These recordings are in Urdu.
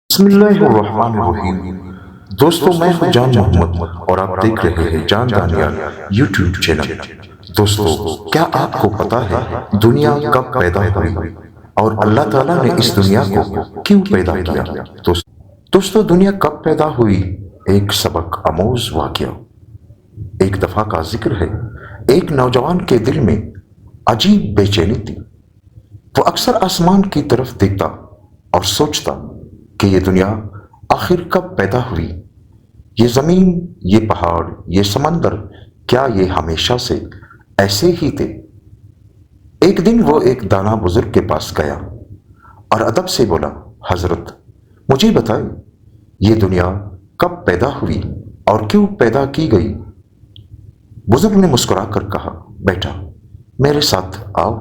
بسم اللہ الرحمن الرحیم۔ دوستو میں ہوں جان محمد اور آپ دیکھ رہے ہیں جان دانیال یوٹیوب چینل۔ دوستو کیا آپ کو پتا ہے دنیا کب پیدا ہوئی اور اللہ تعالیٰ نے اس دنیا کو کیوں پیدا کیا؟ دوستو دنیا کب پیدا ہوئی ایک سبق آموز واقعہ۔ ایک دفعہ کا ذکر ہے، ایک نوجوان کے دل میں عجیب بے چینی تھی۔ وہ اکثر آسمان کی طرف دیکھتا اور سوچتا کہ یہ دنیا آخر کب پیدا ہوئی؟ یہ زمین، یہ پہاڑ، یہ سمندر، کیا یہ ہمیشہ سے ایسے ہی تھے؟ ایک دن وہ ایک دانا بزرگ کے پاس گیا اور ادب سے بولا، حضرت مجھے بتائیں یہ دنیا کب پیدا ہوئی اور کیوں پیدا کی گئی؟ بزرگ نے مسکرا کر کہا، بیٹا میرے ساتھ آؤ۔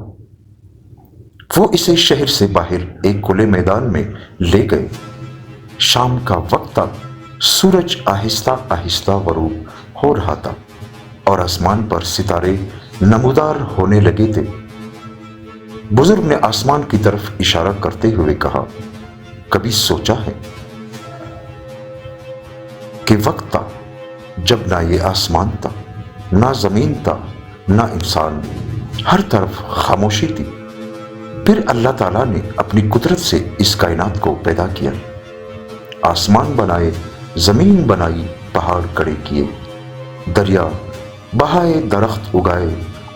وہ اسے شہر سے باہر ایک کھلے میدان میں لے گئے۔ شام کا وقت تھا، سورج آہستہ آہستہ غروب ہو رہا تھا اور آسمان پر ستارے نمودار ہونے لگے تھے۔ بزرگ نے آسمان کی طرف اشارہ کرتے ہوئے کہا، کبھی سوچا ہے کہ وقت تھا جب نہ یہ آسمان تھا، نہ زمین تھا، نہ انسان، ہر طرف خاموشی تھی۔ پھر اللہ تعالیٰ نے اپنی قدرت سے اس کائنات کو پیدا کیا، آسمان بنائے، زمین بنائی، پہاڑ کھڑے کیے، دریا بہائے، درخت اگائے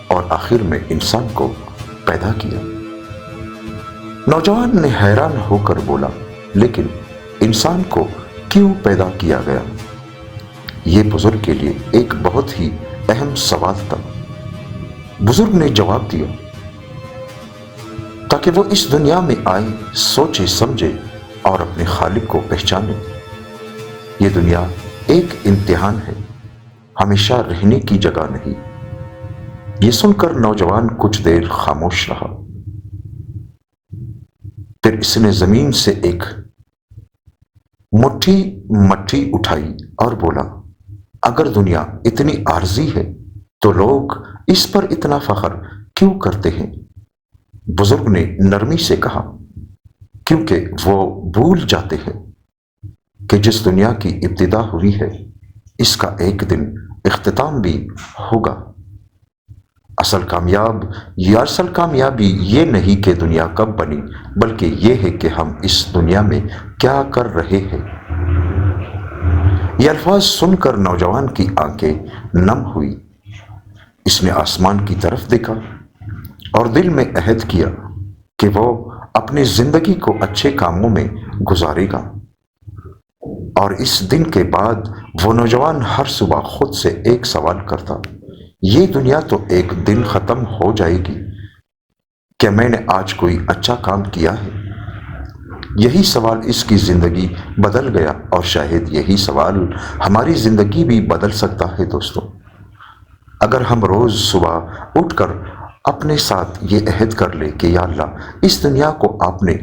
اور آخر میں انسان کو پیدا کیا۔ نوجوان نے حیران ہو کر بولا، لیکن انسان کو کیوں پیدا کیا گیا؟ یہ بزرگ کے لیے ایک بہت ہی اہم سوال تھا۔ بزرگ نے جواب دیا، تاکہ وہ اس دنیا میں آئے، سوچے سمجھے اور اپنے خالق کو پہچانے۔ یہ دنیا ایک امتحان ہے، ہمیشہ رہنے کی جگہ نہیں۔ یہ سن کر نوجوان کچھ دیر خاموش رہا، پھر اس نے زمین سے ایک مٹھی اٹھائی اور بولا، اگر دنیا اتنی عارضی ہے تو لوگ اس پر اتنا فخر کیوں کرتے ہیں؟ بزرگ نے نرمی سے کہا، کیونکہ وہ بھول جاتے ہیں کہ جس دنیا کی ابتدا ہوئی ہے اس کا ایک دن اختتام بھی ہوگا۔ اصل کامیابی یہ نہیں کہ دنیا کب بنی، بلکہ یہ ہے کہ ہم اس دنیا میں کیا کر رہے ہیں۔ یہ الفاظ سن کر نوجوان کی آنکھیں نم ہوئی۔ اس نے آسمان کی طرف دیکھا اور دل میں عہد کیا کہ وہ اپنی زندگی کو اچھے کاموں میں گزارے گا۔ اور اس دن کے بعد وہ نوجوان ہر صبح خود سے ایک سوال کرتا، یہ دنیا تو ایک دن ختم ہو جائے گی، کیا میں نے آج کوئی اچھا کام کیا ہے؟ یہی سوال اس کی زندگی بدل گیا، اور شاید یہی سوال ہماری زندگی بھی بدل سکتا ہے۔ دوستو اگر ہم روز صبح اٹھ کر اپنے ساتھ یہ عہد کر لے کہ یا اللہ اس دنیا کو آپ نے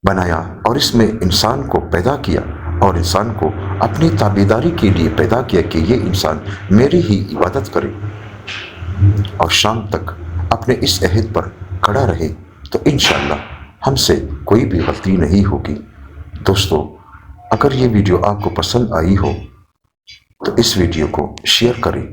بنایا اور اس میں انسان کو پیدا کیا اور انسان کو اپنی تابعداری کے لیے پیدا کیا کہ یہ انسان میری ہی عبادت کرے، اور شام تک اپنے اس عہد پر کھڑا رہے، تو انشاءاللہ ہم سے کوئی بھی غلطی نہیں ہوگی۔ دوستو اگر یہ ویڈیو آپ کو پسند آئی ہو تو اس ویڈیو کو شیئر کریں۔